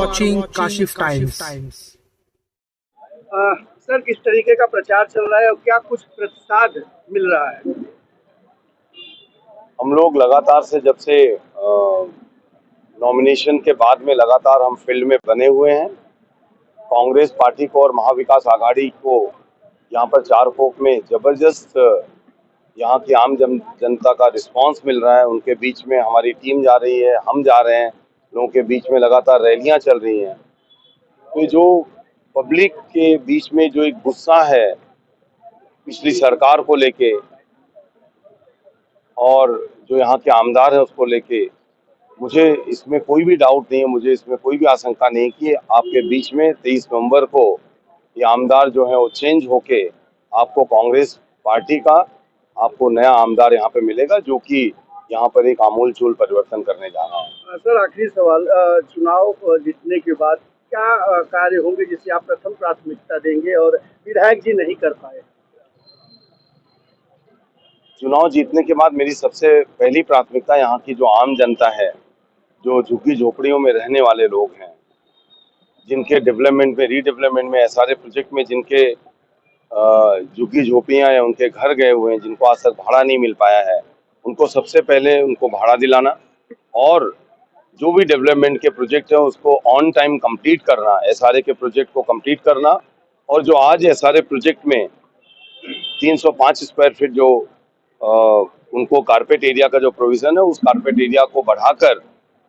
watching Kashif Times. Sir, किस तरीके का प्रचार चल रहा है और क्या कुछ प्रतिसाद मिल रहा है? हम लोग लगातार से जब से नॉमिनेशन के बाद में लगातार हम फील्ड में बने हुए हैं। कांग्रेस पार्टी को और महाविकास आघाड़ी को यहाँ पर चारकोप में जबरदस्त यहाँ की आम जनता का रिस्पांस मिल रहा है। उनके बीच में हमारी टीम जा रही है, हम जा रहे हैं, लोगों के बीच में लगातार रैलियां चल रही हैं। तो जो पब्लिक के बीच में जो एक गुस्सा है पिछली सरकार को लेके और जो यहाँ के आमदार हैं उसको लेके, मुझे इसमें कोई भी डाउट नहीं है, मुझे इसमें कोई भी आशंका नहीं कि आपके बीच में 23 नवंबर को ये आमदार जो है वो चेंज होके आपको कांग्रेस पार्टी का आपको नया आमदार यहाँ पे मिलेगा, जो कि यहाँ पर एक आमूलचूल परिवर्तन करने जा रहा है। सर, आखिरी सवाल, चुनाव जीतने के बाद क्या कार्य होंगे जिसे आप प्रथम प्राथमिकता देंगे और विधायक जी नहीं कर पाए? चुनाव जीतने के बाद मेरी सबसे पहली प्राथमिकता यहाँ की जो आम जनता है, जो झुग्गी झोपड़ियों में रहने वाले लोग हैं, जिनके डेवलपमेंट में, रीडेवलपमेंट में, सारे प्रोजेक्ट में जिनके झुग्गी झोपड़ियाँ या उनके घर गए हुए हैं, जिनको आज तक भाड़ा नहीं मिल पाया है, उनको सबसे पहले उनको भाड़ा दिलाना और जो भी डेवलपमेंट के प्रोजेक्ट है उसको ऑन टाइम कंप्लीट करना, एसआरए के प्रोजेक्ट को कंप्लीट करना। और जो आज एसआरए प्रोजेक्ट में 305 स्क्वायर फीट जो उनको कारपेट एरिया का जो प्रोविजन है, उस कारपेट एरिया को बढ़ाकर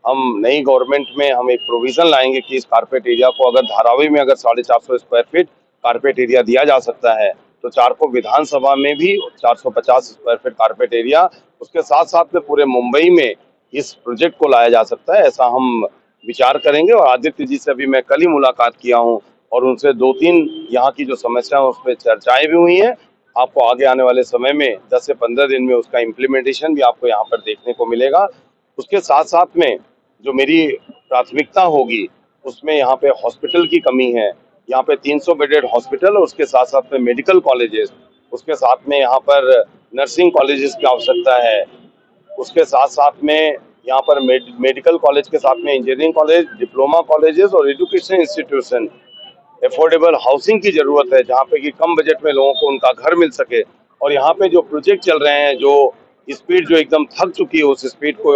हम नई गवर्नमेंट में हम एक प्रोविजन लाएंगे कि इस कारपेट एरिया को अगर धारावी में अगर 450 स्क्वायर फीट कारपेट एरिया दिया जा सकता है तो चारकोप विधानसभा में भी 450 स्क्वायर फीट कारपेट एरिया, उसके साथ साथ में पूरे मुंबई में इस प्रोजेक्ट को लाया जा सकता है, ऐसा हम विचार करेंगे। और आदित्य जी से अभी मैं कल ही मुलाकात किया हूँ और उनसे 2-3 यहाँ की जो समस्या है उस पर चर्चाएं भी हुई हैं। आपको आगे आने वाले समय में 10 से 15 दिन में उसका इम्प्लीमेंटेशन भी आपको यहाँ पर देखने को मिलेगा। उसके साथ साथ में जो मेरी प्राथमिकता होगी उसमें यहाँ पे हॉस्पिटल की कमी है, यहाँ पे 300 बेडेड हॉस्पिटल और उसके साथ साथ में मेडिकल कॉलेजेस, उसके साथ में यहाँ पर नर्सिंग कॉलेजेस की आवश्यकता है, उसके साथ साथ में यहाँ पर मेडिकल कॉलेज के साथ में इंजीनियरिंग कॉलेज, डिप्लोमा कॉलेजेस और एजुकेशन इंस्टीट्यूशन, एफोर्डेबल हाउसिंग की जरूरत है जहाँ पे कि कम बजट में लोगों को उनका घर मिल सके। और यहाँ पे जो प्रोजेक्ट चल रहे हैं, जो स्पीड जो एकदम थक चुकी है, उस स्पीड को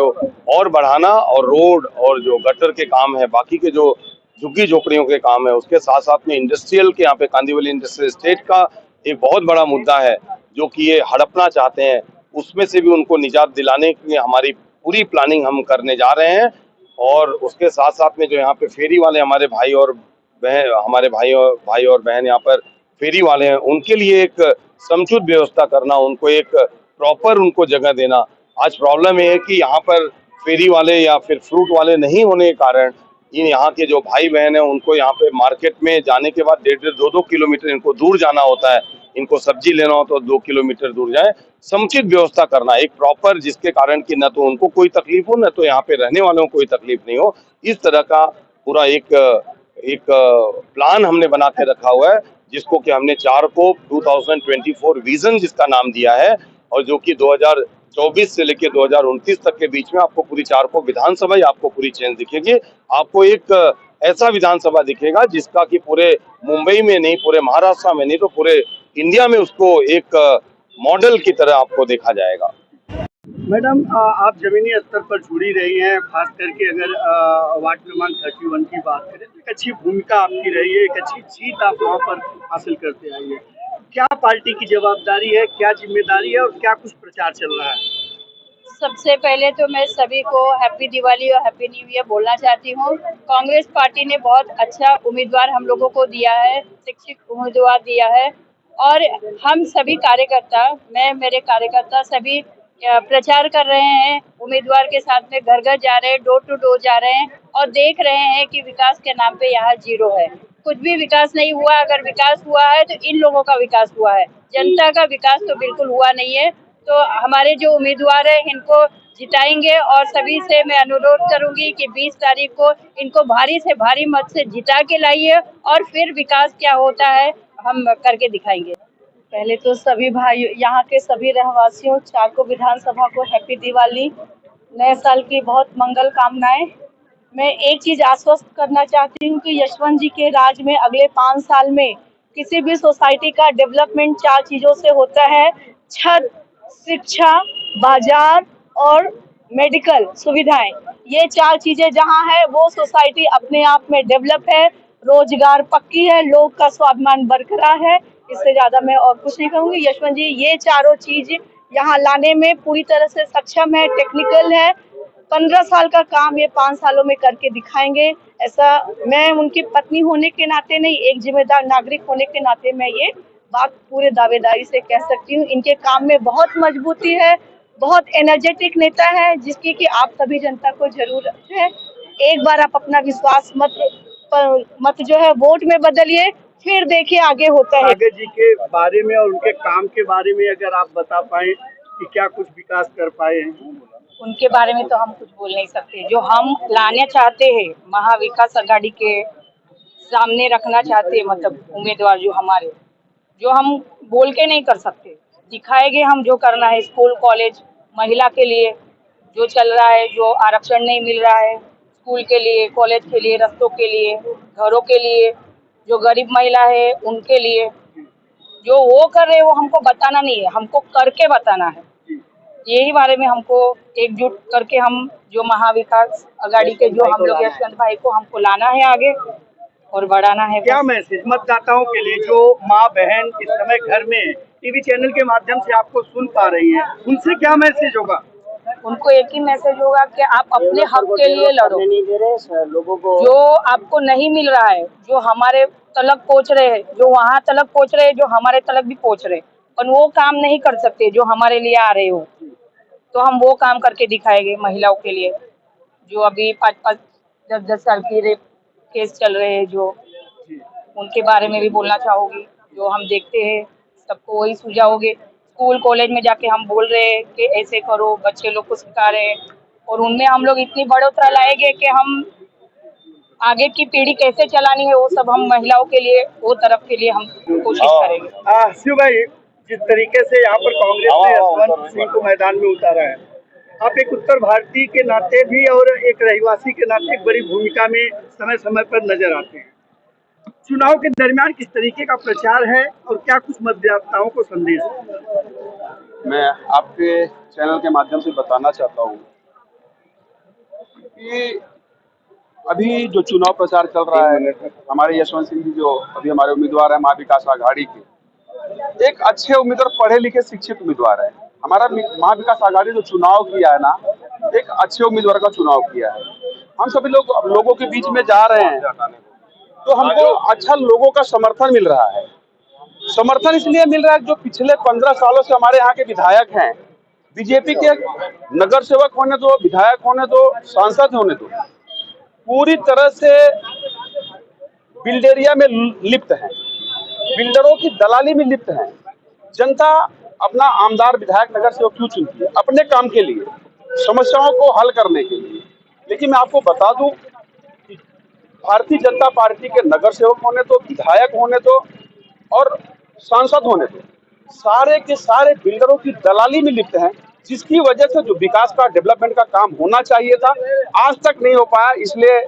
और बढ़ाना और रोड और जो गटर के काम है, बाकी के जो झुग्गी झोपड़ियों के काम है, उसके साथ साथ में इंडस्ट्रियल के यहाँ पे कांदिवली इंडस्ट्रियल एस्टेट का एक बहुत बड़ा मुद्दा है जो कि ये हड़पना चाहते हैं, उसमें से भी उनको निजात दिलाने के लिए हमारी पूरी प्लानिंग हम करने जा रहे हैं। और उसके साथ साथ में जो यहाँ पे फेरी वाले हमारे भाई और बहन, हमारे भाई और बहन यहाँ पर फेरी वाले हैं, उनके लिए एक समुचित व्यवस्था करना, उनको एक प्रॉपर उनको जगह देना। आज प्रॉब्लम ये है कि यहाँ पर फेरी वाले या फिर फ्रूट वाले नहीं होने के कारण इन यहाँ के जो भाई बहन हैं उनको यहाँ पे मार्केट में जाने के बाद 1.5-2 किलोमीटर इनको दूर जाना होता है, इनको सब्जी लेना हो तो 2 किलोमीटर दूर जाए। समुचित व्यवस्था करना एक प्रॉपर, जिसके कारण कि न तो उनको कोई तकलीफ हो न तो यहाँ पे रहने वालों को कोई तकलीफ नहीं हो, इस तरह का पूरा एक प्लान हमने बना के रखा हुआ है, जिसको कि हमने चारकोप 2024 विजन जिसका नाम दिया है, और जो कि 2024 से लेकर 2029 तक के बीच में आपको पूरी चारकोप विधानसभा ही आपको पूरी चेंज दिखेगी। आपको एक ऐसा विधानसभा दिखेगा जिसका कि पूरे मुंबई में नहीं, पूरे महाराष्ट्र में नहीं, तो पूरे इंडिया में उसको एक मॉडल की तरह आपको देखा जाएगा। मैडम, आप जमीनी स्तर पर जुड़ी रही हैं, खास करके अगर वार्ड क्रमांक 31 की बात करें तो एक अच्छी भूमिका आपकी रही है, एक अच्छी जीत आप वहाँ पर हासिल करते आई है। क्या पार्टी की जवाबदारी है, क्या जिम्मेदारी है और क्या कुछ प्रचार चल रहा है? सबसे पहले तो मैं सभी को हैप्पी दिवाली और हैप्पी न्यू ईयर बोलना चाहती हूँ। कांग्रेस पार्टी ने बहुत अच्छा उम्मीदवार हम लोगों को दिया है, शिक्षित उम्मीदवार दिया है और हम सभी कार्यकर्ता, मेरे कार्यकर्ता सभी प्रचार कर रहे हैं, उम्मीदवार के साथ में घर घर जा रहे हैं, डोर टू डोर जा रहे हैं और देख रहे हैं कि विकास के नाम पे यहाँ जीरो है, कुछ भी विकास नहीं हुआ। अगर विकास हुआ है तो इन लोगों का विकास हुआ है, जनता का विकास तो बिल्कुल हुआ नहीं है। तो हमारे जो उम्मीदवार है इनको जिताएंगे और सभी से मैं अनुरोध करूंगी कि 20 तारीख को इनको भारी से भारी मत से जिता के लाइए और फिर विकास क्या होता है हम करके दिखाएंगे। पहले तो सभी भाई, यहाँ के सभी रहवासियों, चारकोप विधानसभा को हैप्पी दिवाली, नए साल की बहुत मंगल कामनाएं। मैं एक चीज आश्वस्त करना चाहती हूँ कि यशवंत जी के राज में अगले 5 साल में किसी भी सोसाइटी का डेवलपमेंट 4 चीजों से होता है: छत, शिक्षा, बाजार और मेडिकल सुविधाएं। ये 4 चीजें जहाँ है वो सोसाइटी अपने आप में डेवलप है, रोजगार पक्की है, लोग का स्वाभिमान बरकरार है। इससे ज्यादा मैं और कुछ नहीं कहूंगी। यशवंत जी ये चारों चीज यहाँ लाने में पूरी तरह से सक्षम है, टेक्निकल है। 15 साल का काम ये 5 सालों में करके दिखाएंगे। ऐसा मैं उनकी पत्नी होने के नाते नहीं, एक जिम्मेदार नागरिक होने के नाते मैं ये बात पूरे दावेदारी से कह सकती हूँ। इनके काम में बहुत मजबूती है, बहुत एनर्जेटिक नेता है जिसकी कि आप सभी जनता को जरूरत है। एक बार आप अपना विश्वास मत जो है वोट में बदलिए, फिर देखिए आगे होता है। सागर जी के बारे में और उनके काम के बारे में अगर आप बता पाए कि क्या कुछ विकास कर पाए हैं। उनके बारे में तो हम कुछ बोल नहीं सकते। जो हम लाना चाहते हैं, महाविकास आघाड़ी के सामने रखना चाहते हैं, मतलब उम्मीदवार जो हमारे, जो हम बोल के नहीं कर सकते, दिखाएंगे हम जो करना है। स्कूल कॉलेज, महिला के लिए जो चल रहा है, जो आरक्षण नहीं मिल रहा है, स्कूल के लिए, कॉलेज के लिए, रस्तों के लिए, घरों के लिए, जो गरीब महिला है उनके लिए जो वो कर रहे हैं वो हमको बताना नहीं है, हमको करके बताना है। यही बारे में हमको एकजुट करके हम जो महाविकास आघाड़ी के जो हम लोग यशवंत भाई को हमको लाना है आगे और बढ़ाना है। क्या मैसेज मतदाताओं के लिए जो माँ बहन इस समय घर में टीवी चैनल के माध्यम से आपको सुन पा रही हैं, उनसे क्या मैसेज होगा? उनको एक ही मैसेज होगा कि आप अपने हक के लिए लड़ो। लोगों को जो आपको नहीं मिल रहा है, जो हमारे तलक पहुंच रहे हैं, जो वहाँ तलक पहुंच रहे हैं, जो हमारे तलक भी पहुंच रहे, और वो काम नहीं कर सकते जो हमारे लिए आ रहे हो, तो हम वो काम करके दिखाएंगे। महिलाओं के लिए जो अभी 5-5, 10-10 साल की रेप केस चल रहे हैं, जो उनके बारे में भी बोलना चाहोगी। जो हम देखते हैं सबको वही सुझाओगे। स्कूल कॉलेज में जाके हम बोल रहे हैं कि ऐसे करो, बच्चे लोग को सिखा रहे हैं, और उनमें हम लोग इतनी बढ़ोतरी लाएंगे कि हम आगे की पीढ़ी कैसे चलानी है वो सब हम महिलाओं के लिए, वो तरफ के लिए हम कोशिश करेंगे। शिव भाई, जिस तरीके से यहाँ पर कांग्रेस ने यशवंत सिंह को मैदान में उतारा है, आप एक उत्तर भारतीय के नाते भी और एक रहवासी के नाते एक बड़ी भूमिका में समय समय पर नजर आते हैं। चुनाव के दरमियान किस तरीके का प्रचार है और क्या कुछ मतदाताओं को संदेश है? मैं आपके चैनल के माध्यम से बताना चाहता हूँ कि अभी जो चुनाव प्रचार चल रहा है, हमारे यशवंत सिंह जी जो अभी हमारे उम्मीदवार है महाविकास आघाड़ी के, एक अच्छे उम्मीदवार, पढ़े लिखे शिक्षित उम्मीदवार है। हमारा महाविकास आघाड़ी जो चुनाव किया है ना, एक अच्छे उम्मीदवार का चुनाव किया है। हम सभी लोगों के बीच में जा रहे हैं तो हमको अच्छा लोगों का समर्थन मिल रहा है। समर्थन इसलिए मिल रहा है जो पिछले 15 सालों से हमारे यहाँ के विधायक हैं, बीजेपी के नगर सेवक होने दो, विधायक होने दो, सांसद होने दो, पूरी तरह से बिल्डेरिया में लिप्त हैं, बिल्डरों की दलाली में लिप्त हैं। जनता अपना आमदार विधायक नगर सेवक क्यों चुनती है? अपने काम के लिए, समस्याओं को हल करने के लिए। लेकिन मैं आपको बता दूं, भारतीय जनता पार्टी के नगर सेवक होने दो, विधायक होने दो और सांसद होने दो, सारे के सारे बिल्डरों की दलाली में लिप्त हैं, जिसकी वजह से जो विकास का, डेवलपमेंट का काम होना चाहिए था, आज तक नहीं हो पाया। इसलिए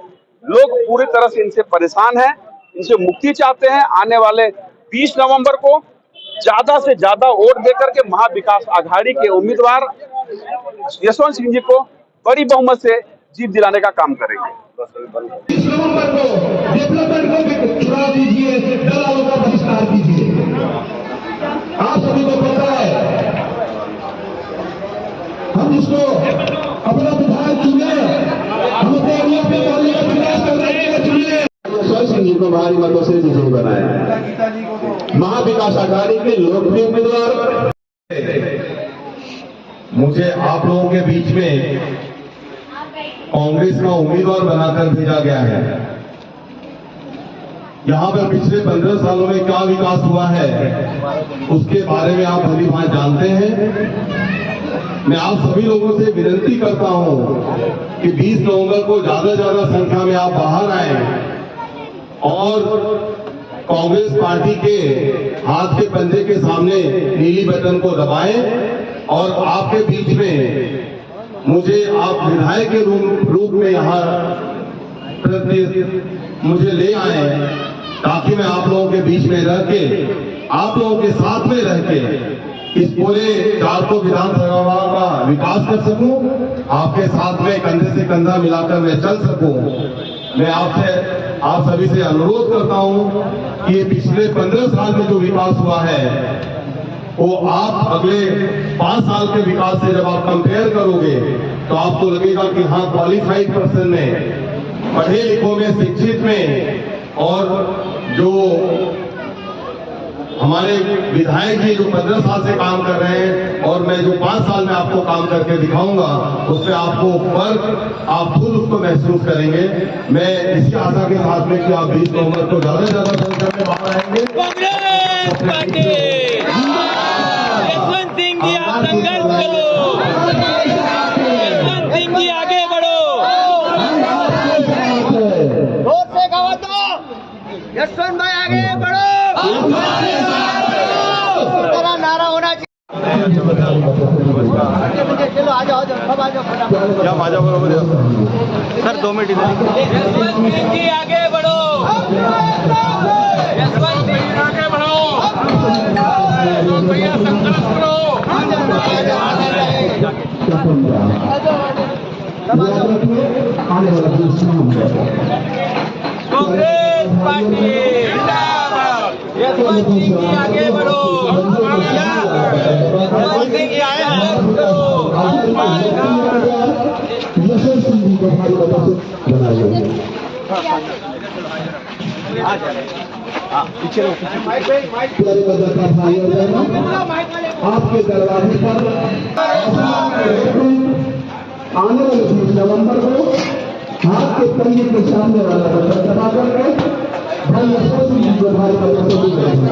लोग पूरी तरह से इनसे परेशान हैं, इनसे मुक्ति चाहते हैं। आने वाले 20 नवंबर को ज्यादा से ज्यादा वोट देकर के महाविकास आघाड़ी के उम्मीदवार यशवंत सिंह जी को बड़ी बहुमत से जीत दिलाने का काम करेंगे। 20 नवंबर को डेवलपमेंट को चुरा दीजिए, दलालों का बहिष्कार कीजिए। आप सभी को पता है, हम इसको अपना विधायक चुने, हम अपने बोलने का प्रयास कर रहे हैं, चुने यशवंत सिंह जी को भारी मतों से विजयी बनाया। महाविकास आघाड़ी के लोकप्रिय उम्मीदवार, मुझे आप लोगों के बीच में कांग्रेस का उम्मीदवार बनाकर भेजा गया है। यहाँ पर पिछले 15 सालों में क्या विकास हुआ है उसके बारे में आप भली भांति जानते हैं। मैं आप सभी लोगों से विनती करता हूं कि 20 नवंबर को ज्यादा संख्या में आप बाहर आए और कांग्रेस पार्टी के हाथ के पंजे के सामने नीली बटन को दबाएं और आपके बीच में मुझे आप विधायक के रूप में यहाँ प्रति मुझे ले आए ताकि मैं आप लोगों के बीच में रह के, आप लोगों के साथ में रह के इस पूरे चारकों विधानसभा का विकास कर सकूं, आपके साथ में कंधे से कंधा मिलाकर मैं चल सकूं। मैं आप सभी से अनुरोध करता हूं कि ये पिछले 15 साल में जो विकास हुआ है वो आप अगले 5 साल के विकास से जब आप कंपेयर करोगे तो आपको लगेगा कि हाँ, क्वालिफाइड पर्सन में, पढ़े लिखों में, शिक्षित में, और जो हमारे विधायक जी जो 15 साल से काम कर रहे हैं और मैं जो 5 साल में आपको काम करके दिखाऊंगा, उससे आपको फर्क आप खुद उसको महसूस करेंगे। मैं इसी आशा के साथ में कि आप 20 नवंबर को ज्यादा से ज्यादा संख्या में बाहर आएंगे। कांग्रेस पार्टी, यशवंत सिंह जी आप संघर्ष करो, यशवंत सिंह जी आगे बढ़ो, जोर से कहो तो यशवंत भाई आगे बढ़ो, नारा होना चाहिए। चलो आ जाओ, सब आ जाओ फटाफट। क्या माजा बरोबर सर 2 मिनट यशवंत सिंह जी आगे बढ़ो, यशवंत सिंह जी आगे बढ़ो, भैया संघर्ष करो। कांग्रेस पार्टी यशवंत सिंह जी आगे बढ़ो, यशवंत सिंह जी आए हैं। आपके दरवाजे पर आने वाले 20 नवंबर को हाथ के पहिए के सामने वाला बटन दबा करके भाई यशवंत सिंह जी को भाई का भी करेंगे।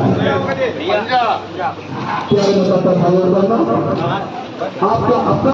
आपका अपना